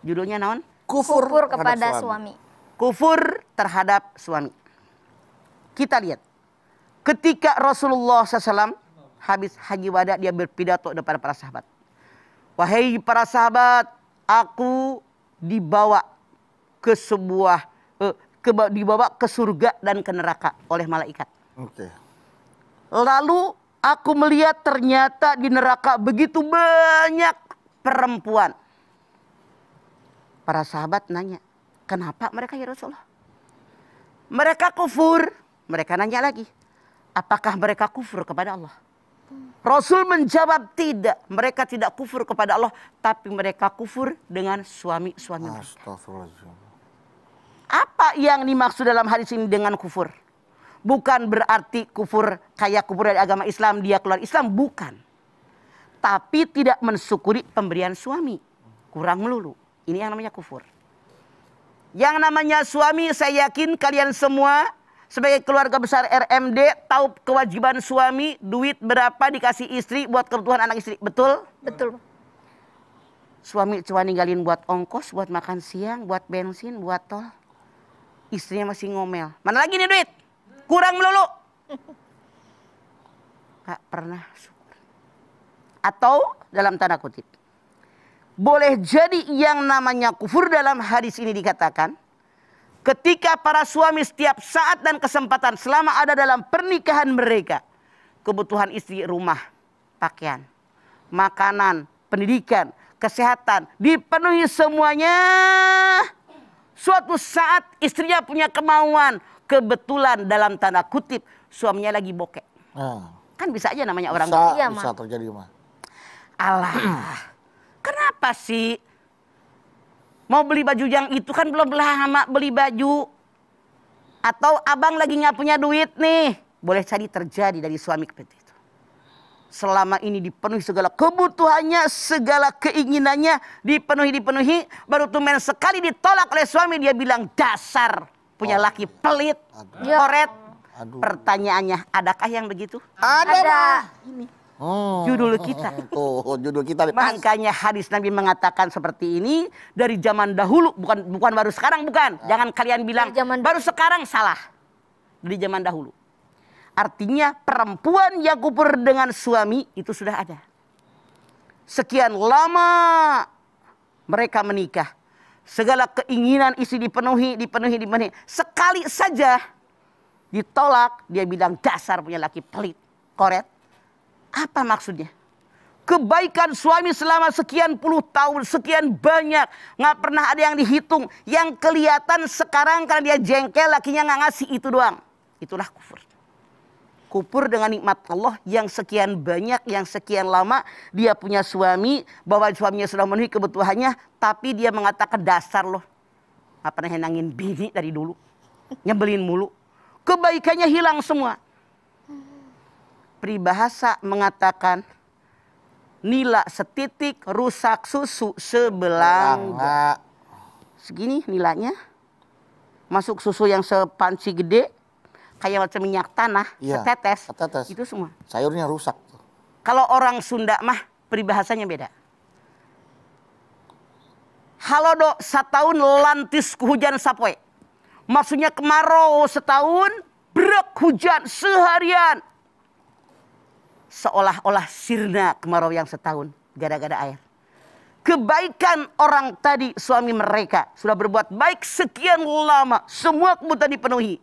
Judulnya naon? Kufur kepada suami. Kufur terhadap suami. Kita lihat. Ketika Rasulullah SAW habis haji wada, dia berpidato depan para sahabat. Wahai para sahabat, aku dibawa ke sebuah dibawa ke surga dan ke neraka oleh malaikat. Lalu aku melihat ternyata di neraka begitu banyak perempuan. Para sahabat nanya, kenapa mereka ya Rasulullah? Mereka kufur. Mereka nanya lagi, apakah mereka kufur kepada Allah? Rasul menjawab, tidak. Mereka tidak kufur kepada Allah, tapi mereka kufur dengan suami-suami mereka. Apa yang dimaksud dalam hadis ini dengan kufur? Bukan berarti kufur kayak kufur dari agama Islam, dia keluar Islam, bukan. Tapi tidak mensyukuri pemberian suami. Kurang melulu. Ini yang namanya kufur. Yang namanya suami, saya yakin kalian semua sebagai keluarga besar RMD tahu kewajiban suami, duit berapa dikasih istri buat kebutuhan anak istri. Betul? Betul. Suami cuma ninggalin buat ongkos, buat makan siang, buat bensin, buat tol. Istrinya masih ngomel. Mana lagi nih duit? Kurang melulu. Gak pernah syukur. Atau dalam tanda kutip, boleh jadi yang namanya kufur dalam hadis ini dikatakan ketika para suami setiap saat dan kesempatan selama ada dalam pernikahan mereka, kebutuhan istri, rumah, pakaian, makanan, pendidikan, kesehatan dipenuhi semuanya. Suatu saat istrinya punya kemauan, kebetulan dalam tanda kutip suaminya lagi bokek. Kan bisa aja namanya orang bisa terjadi mah. Allah. Kenapa sih mau beli baju yang itu, kan belum lama beli baju. Atau abang lagi nggak punya duit nih. Boleh jadi terjadi dari suami seperti itu. Selama ini dipenuhi segala kebutuhannya, segala keinginannya dipenuhi. Baru tumen sekali ditolak oleh suami, dia bilang dasar punya laki pelit, koret. Pertanyaannya, adakah yang begitu? Ada. Ini. Judul kita. Tuh, judul kita. Makanya hadis Nabi mengatakan seperti ini dari zaman dahulu, bukan baru sekarang, bukan. Jangan kalian bilang baru sekarang, salah. Dari zaman dahulu. Artinya perempuan yang kufur dengan suami itu sudah ada. Sekian lama mereka menikah. Segala keinginan istri dipenuhi. Sekali saja ditolak, dia bilang dasar punya laki pelit, koret. Apa maksudnya? Kebaikan suami selama sekian puluh tahun, sekian banyak, nggak pernah ada yang dihitung. Yang kelihatan sekarang karena dia jengkel, lakinya nggak ngasih, itu doang. Itulah kufur. Kufur dengan nikmat Allah yang sekian banyak, yang sekian lama dia punya suami, bahwa suaminya sudah memenuhi kebutuhannya, tapi dia mengatakan dasar loh, nggak pernah henangin bini dari dulu, nyebelin mulu, kebaikannya hilang semua. Peribahasa mengatakan nila setitik rusak susu sebelangga. Segini nilainya. Masuk susu yang sepanci gede, kayak macam minyak tanah, setetes. Itu semua. Sayurnya rusak. Kalau orang Sunda mah peribahasanya beda. Halodo setahun lantis hujan sapoe. Maksudnya kemarau setahun, brek hujan seharian. Seolah-olah sirna kemarau yang setahun gara-gara air. Kebaikan orang tadi, suami mereka sudah berbuat baik sekian lama, semua kebutuhan dipenuhi.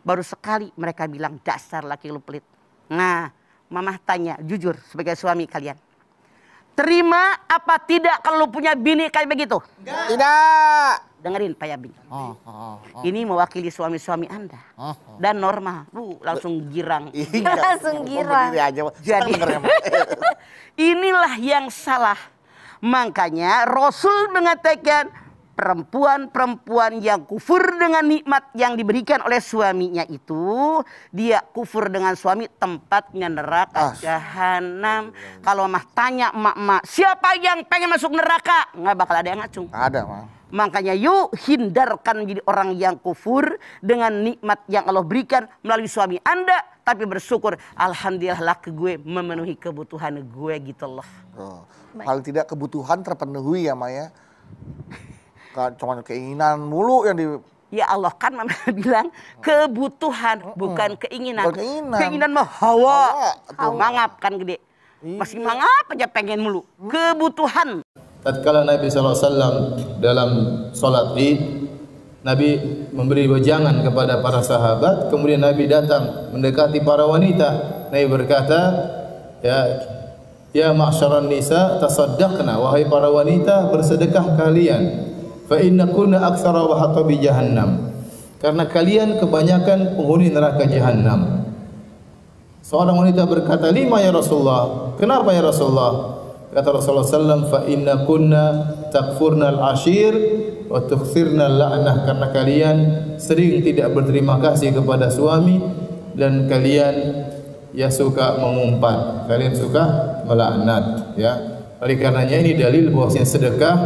Baru sekali mereka bilang dasar laki lu pelit. Nah, mamah tanya jujur sebagai suami kalian, terima apa tidak kalau lu punya bini kayak begitu? Tidak. Dengerin Pak Yabing. Ini mewakili suami-suami Anda. Dan normal. Langsung girang. Langsung girang. Jadi inilah yang salah. Makanya Rasul mengatakan perempuan-perempuan yang kufur dengan nikmat yang diberikan oleh suaminya itu, dia kufur dengan suami, tempatnya neraka jahanam. Kalau mah tanya emak-emak, siapa yang pengen masuk neraka? Nggak bakal ada yang ngacung. Ada mah. Makanya yuk hindarkan menjadi orang yang kufur dengan nikmat yang Allah berikan melalui suami Anda. Tapi bersyukur, alhamdulillah laki gue memenuhi kebutuhan gue gitu loh. Paling tidak kebutuhan terpenuhi ya Maya. Cuma keinginan mulu yang di... Ya Allah kan bilang kebutuhan bukan keinginan. Bukan keinginan. Keinginan mah hawa. Hawa. Mangap kan gede. Iya. Masih mangap aja pengen mulu. Kebutuhan. Tatkala Nabi SAW dalam sholat Id, Nabi memberi wejangan kepada para sahabat. Kemudian Nabi datang mendekati para wanita. Nabi berkata, ya ma'syaran nisa tasaddaqna, wahai para wanita bersedekah kalian. Fa innakunna aktsara wa hatabi jahannam, karena kalian kebanyakan penghuni neraka jahannam. Seorang wanita berkata, lima ya Rasulullah, kenapa ya Rasulullah? Kata Rasulullah SAW, fa innakunna takfurna al-ashir wa tukthirna al-la'nah, karena kalian sering tidak berterima kasih kepada suami dan kalian suka mengumpat, kalian suka melaknat, ya. Oleh karenanya ini dalil bahwasanya sedekah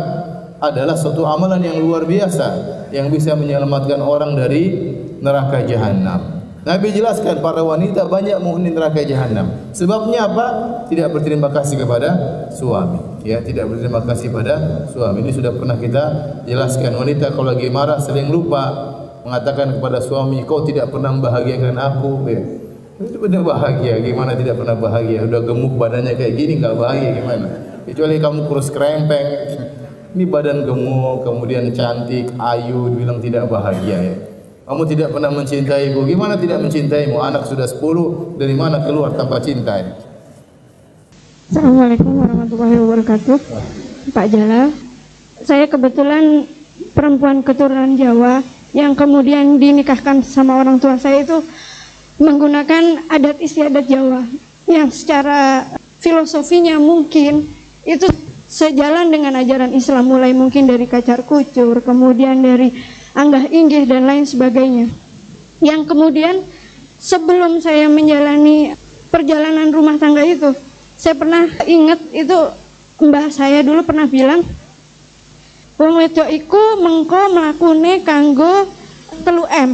adalah suatu amalan yang luar biasa yang bisa menyelamatkan orang dari neraka jahanam. Nabi jelaskan para wanita banyak menghuni neraka jahanam. Sebabnya apa? Tidak berterima kasih kepada suami. Ya, tidak berterima kasih pada suami. Ini sudah pernah kita jelaskan. Wanita kalau lagi marah sering lupa mengatakan kepada suami, kau tidak pernah membahagiakan aku. Ya. Itu benar bahagia. Gimana tidak pernah bahagia? Udah gemuk badannya kayak gini nggak bahagia gimana? Kecuali kamu kurus kerempeng. Ini badan gemuk, kemudian cantik, ayu, dibilang tidak bahagia ya. Kamu tidak pernah mencintaiku, gimana tidak mencintaimu? Anak sudah 10, dari mana keluar tanpa cinta ya? Assalamualaikum warahmatullahi wabarakatuh. Pak Jalal, saya kebetulan perempuan keturunan Jawa yang kemudian dinikahkan sama orang tua saya itu menggunakan adat istiadat Jawa yang secara filosofinya mungkin itu sejalan dengan ajaran Islam, mulai mungkin dari kacar kucur, kemudian dari anggah inggih dan lain sebagainya. Yang kemudian sebelum saya menjalani perjalanan rumah tangga itu, saya pernah ingat itu mbah saya dulu pernah bilang, wong wedok iku mengko mlakune kanggo 3M.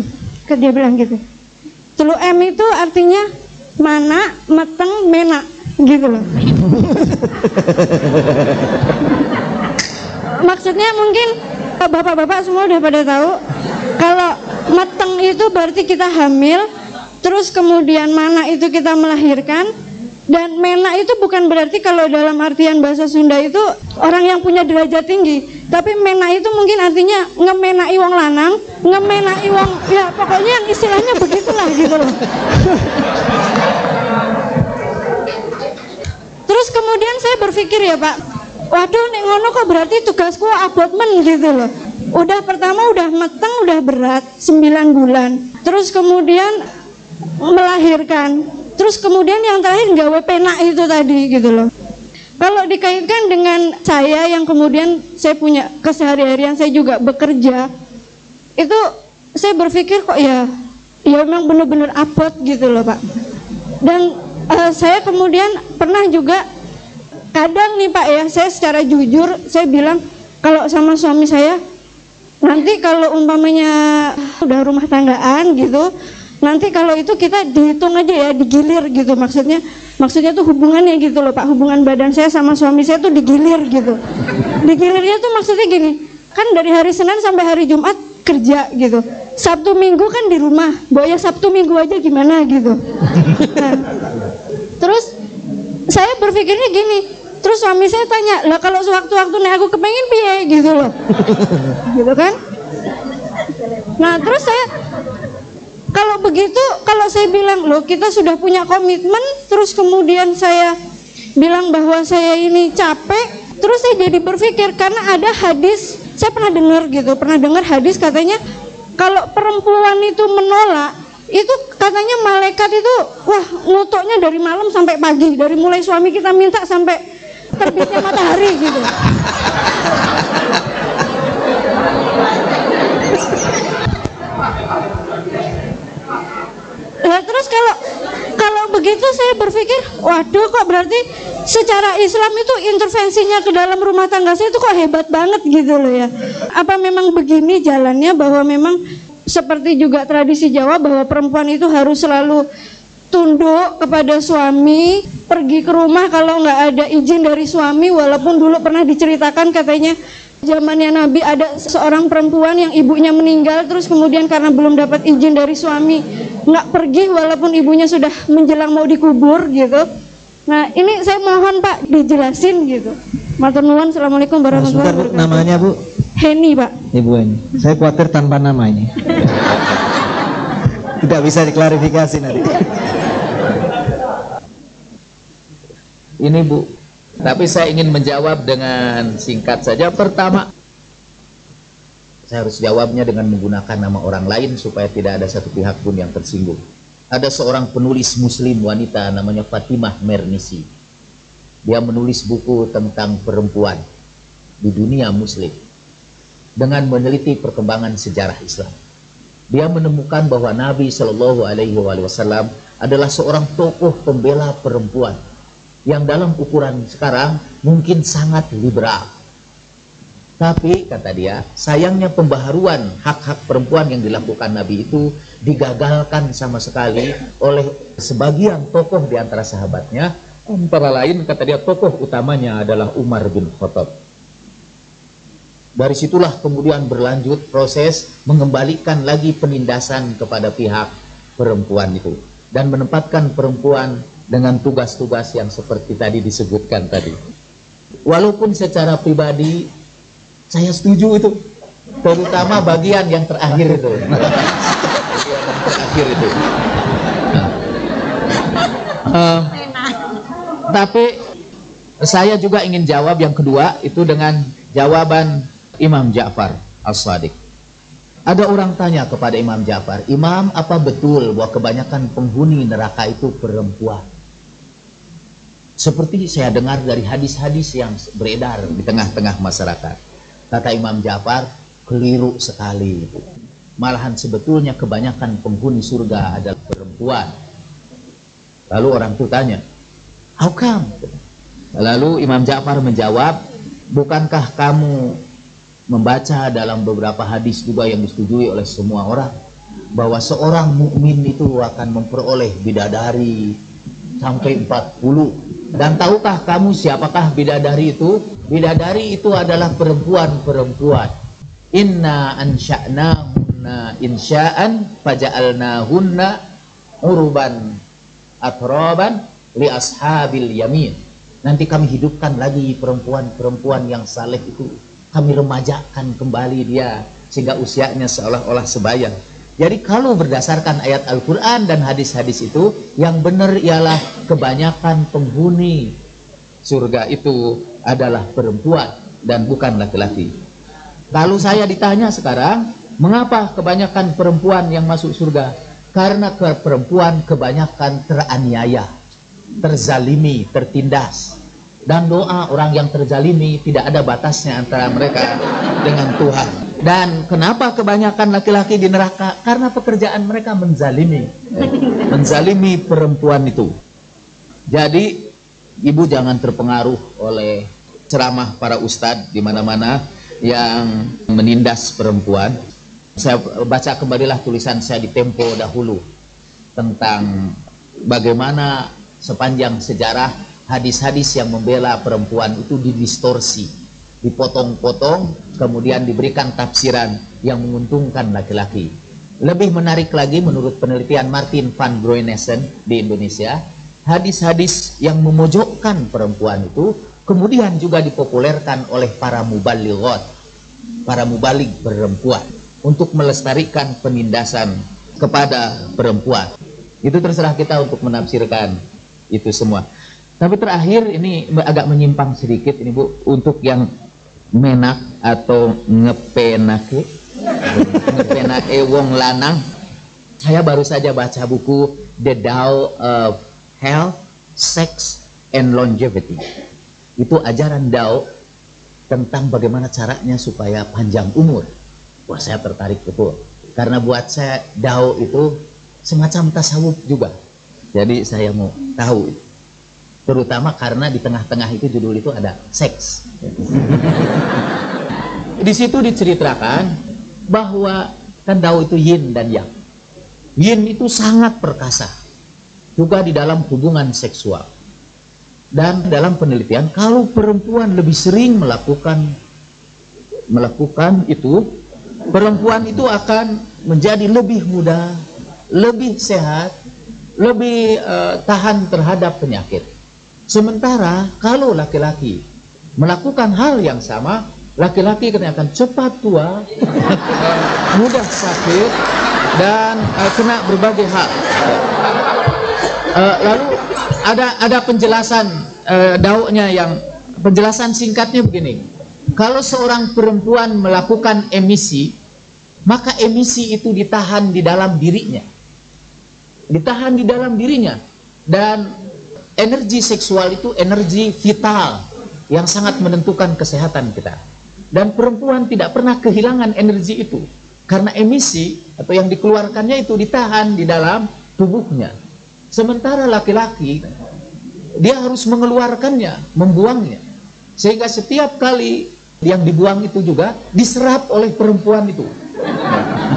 Dia bilang gitu. 3M itu artinya mana, meteng, menak gitu loh. Maksudnya mungkin bapak-bapak semua udah pada tahu kalau meteng itu berarti kita hamil, terus kemudian mana itu kita melahirkan, dan mena itu bukan berarti kalau dalam artian bahasa Sunda itu orang yang punya derajat tinggi, tapi mena itu mungkin artinya ngemenai wong lanang, ngemenai wong, ya pokoknya yang istilahnya begitulah gitu loh. Terus kemudian saya berpikir ya Pak, waduh nek ngono kok berarti tugasku abot men gitu loh. Udah pertama udah meteng, udah berat 9 bulan. Terus kemudian melahirkan. Terus kemudian yang terakhir nggawe penak itu tadi gitu loh. Kalau dikaitkan dengan saya yang kemudian saya punya kesehari-harian, saya juga bekerja. Itu saya berpikir kok ya memang benar-benar abot gitu loh Pak. Dan saya kemudian pernah juga kadang nih Pak ya, saya secara jujur saya bilang kalau sama suami saya, nanti kalau umpamanya udah rumah tanggaan gitu, nanti kalau itu kita dihitung aja ya, digilir gitu, maksudnya tuh hubungannya gitu loh Pak, hubungan badan saya sama suami saya tuh digilir gitu. Digilirnya tuh maksudnya gini, kan dari hari Senin sampai hari Jumat kerja gitu, Sabtu Minggu kan di rumah, ya Sabtu Minggu aja gimana gitu. Nah, terus saya berpikirnya gini, terus suami saya tanya, lah kalau sewaktu-waktu nih aku kepengen piye gitu loh. Gitu kan. Nah terus saya, kalau begitu, kalau saya bilang loh kita sudah punya komitmen, terus kemudian saya bilang bahwa saya ini capek, terus saya jadi berpikir karena ada hadis, saya pernah dengar hadis katanya kalau perempuan itu menolak, itu katanya malaikat itu wah ngutuknya dari malam sampai pagi, dari mulai suami kita minta sampai terbitnya matahari gitu. Nah, terus kalau begitu saya berpikir, waduh kok berarti secara Islam itu intervensinya ke dalam rumah tangga saya itu kok hebat banget gitu loh ya. Apa memang begini jalannya, bahwa memang seperti juga tradisi Jawa bahwa perempuan itu harus selalu tunduk kepada suami, pergi ke rumah kalau nggak ada izin dari suami, walaupun dulu pernah diceritakan katanya Zamannya Nabi ada seorang perempuan yang ibunya meninggal, terus kemudian karena belum dapat izin dari suami nggak pergi walaupun ibunya sudah menjelang mau dikubur gitu. Nah ini saya mohon Pak dijelasin gitu. Matur nuwun. Assalamualaikum warahmatullahi wabarakatuh. Namanya Bu? Heni Pak. Ibu Heni. Saya khawatir tanpa nama ini. Tidak bisa diklarifikasi nanti. Ini Bu, tapi saya ingin menjawab dengan singkat saja. Pertama, saya harus jawabnya dengan menggunakan nama orang lain supaya tidak ada satu pihak pun yang tersinggung. Ada seorang penulis muslim wanita namanya Fatimah Mernisi. Dia menulis buku tentang perempuan di dunia muslim dengan meneliti perkembangan sejarah Islam. Dia menemukan bahwa Nabi Shallallahu Alaihi Wasallam adalah seorang tokoh pembela perempuan yang dalam ukuran sekarang mungkin sangat liberal. Tapi kata dia, sayangnya pembaharuan hak-hak perempuan yang dilakukan Nabi itu digagalkan sama sekali oleh sebagian tokoh di antara sahabatnya. Antara lain kata dia tokoh utamanya adalah Umar bin Khattab. Dari situlah kemudian berlanjut proses mengembalikan lagi penindasan kepada pihak perempuan itu dan menempatkan perempuan dengan tugas-tugas yang seperti tadi disebutkan tadi. Walaupun secara pribadi saya setuju itu, terutama bagian yang terakhir itu. Tapi saya juga ingin jawab yang kedua itu dengan jawaban Imam Ja'far As-Shadiq. Ada orang tanya kepada Imam Ja'far, Imam, apa betul bahwa kebanyakan penghuni neraka itu perempuan? Seperti saya dengar dari hadis-hadis yang beredar di tengah-tengah masyarakat. Kata Imam Ja'far, keliru sekali. Malahan sebetulnya kebanyakan penghuni surga adalah perempuan. Lalu orang itu tanya, how come? Lalu Imam Ja'far menjawab, bukankah kamu membaca dalam beberapa hadis juga yang disetujui oleh semua orang bahwa seorang mukmin itu akan memperoleh bidadari sampai 40. Dan tahukah kamu siapakah bidadari itu? Bidadari itu adalah perempuan-perempuan. Inna ansha'nahunna insya'an faja'alnahunna uruban atraban li ashabil yamin. Nanti kami hidupkan lagi perempuan-perempuan yang saleh itu. Kami remajakan kembali dia sehingga usianya seolah-olah sebaya. Jadi kalau berdasarkan ayat Al-Quran dan hadis-hadis itu, yang benar ialah kebanyakan penghuni surga itu adalah perempuan dan bukan laki-laki. Kalau saya ditanya sekarang, mengapa kebanyakan perempuan yang masuk surga? Karena perempuan kebanyakan teraniaya, terzalimi, tertindas. Dan doa orang yang terzalimi tidak ada batasnya antara mereka dengan Tuhan. Dan kenapa kebanyakan laki-laki di neraka? Karena pekerjaan mereka menzalimi. Menzalimi perempuan itu. Jadi, ibu jangan terpengaruh oleh ceramah para ustadz di mana-mana yang menindas perempuan. Saya baca kembalilah tulisan saya di Tempo dahulu tentang bagaimana sepanjang sejarah hadis-hadis yang membela perempuan itu didistorsi, dipotong-potong, kemudian diberikan tafsiran yang menguntungkan laki-laki. Lebih menarik lagi menurut penelitian Martin van Groenessen di Indonesia, hadis-hadis yang memojokkan perempuan itu kemudian juga dipopulerkan oleh para mubalighat, para mubalig perempuan untuk melestarikan penindasan kepada perempuan. Itu terserah kita untuk menafsirkan itu semua. Tapi terakhir ini agak menyimpang sedikit ini Bu, untuk yang menak atau ngepenake wong lanang. Saya baru saja baca buku The Tao of Health, Sex and Longevity. Itu ajaran Tao tentang bagaimana caranya supaya panjang umur. Wah, saya tertarik betul. Karena buat saya Tao itu semacam tasawuf juga. Jadi saya mau tahu itu. Terutama karena di tengah-tengah itu judul itu ada seks. Di situ diceritakan bahwa kan Tao itu yin dan yang. Yin itu sangat perkasa. Juga di dalam hubungan seksual. Dan dalam penelitian kalau perempuan lebih sering melakukan melakukan itu, perempuan itu akan menjadi lebih muda, lebih sehat, lebih tahan terhadap penyakit. Sementara kalau laki-laki melakukan hal yang sama, laki-laki akan cepat tua, mudah sakit, dan kena berbagai hal. Lalu ada penjelasan dauknya, yang penjelasan singkatnya begini: kalau seorang perempuan melakukan emisi, maka emisi itu ditahan di dalam dirinya, dan energi seksual itu energi vital yang sangat menentukan kesehatan kita. Dan perempuan tidak pernah kehilangan energi itu, karena emisi atau yang dikeluarkannya itu ditahan di dalam tubuhnya. Sementara laki-laki, dia harus mengeluarkannya, membuangnya, sehingga setiap kali yang dibuang itu juga diserap oleh perempuan itu,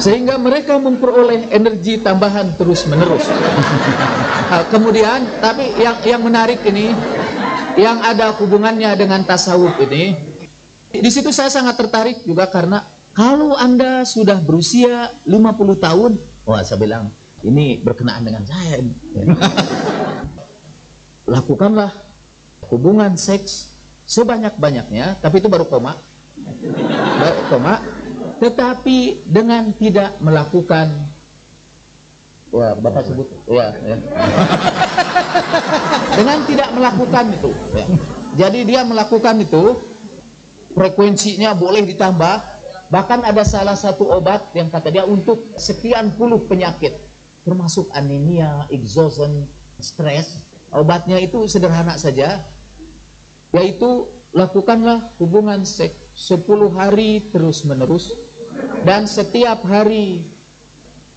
sehingga mereka memperoleh energi tambahan terus-menerus. Kemudian, tapi yang menarik ini, yang ada hubungannya dengan tasawuf ini, di situ saya sangat tertarik juga, karena kalau Anda sudah berusia 50 tahun, wah, saya bilang ini berkenaan dengan saya. Lakukanlah hubungan seks sebanyak-banyaknya, tapi itu baru koma, tetapi dengan tidak melakukan, wah, Bapak sebut, ya. Dengan tidak melakukan itu, ya. Jadi dia melakukan itu, frekuensinya boleh ditambah. Bahkan ada salah satu obat yang kata dia untuk sekian puluh penyakit, termasuk anemia, exhaustion, stres. Obatnya itu sederhana saja, yaitu lakukanlah hubungan seks 10 hari terus-menerus, dan setiap hari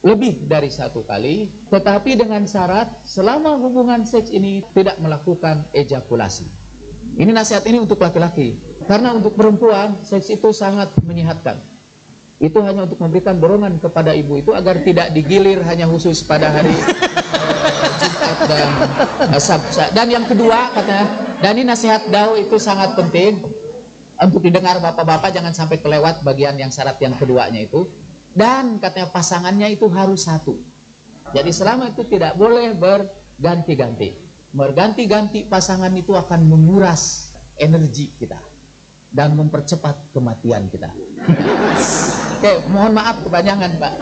lebih dari 1 kali, tetapi dengan syarat selama hubungan seks ini tidak melakukan ejakulasi. Ini nasihat ini untuk laki-laki, karena untuk perempuan seks itu sangat menyehatkan. Itu hanya untuk memberikan dorongan kepada ibu itu agar tidak digilir hanya khusus pada hari Jumat dan Sabtu. Dan yang kedua, katanya, dan ini nasihat Dau itu sangat penting untuk didengar bapak-bapak, jangan sampai kelewat bagian yang syarat yang keduanya itu. Dan katanya pasangannya itu harus satu. Jadi selama itu tidak boleh berganti-ganti. Berganti-ganti pasangan itu akan menguras energi kita dan mempercepat kematian kita. Oke, mohon maaf kepanjangan, Pak.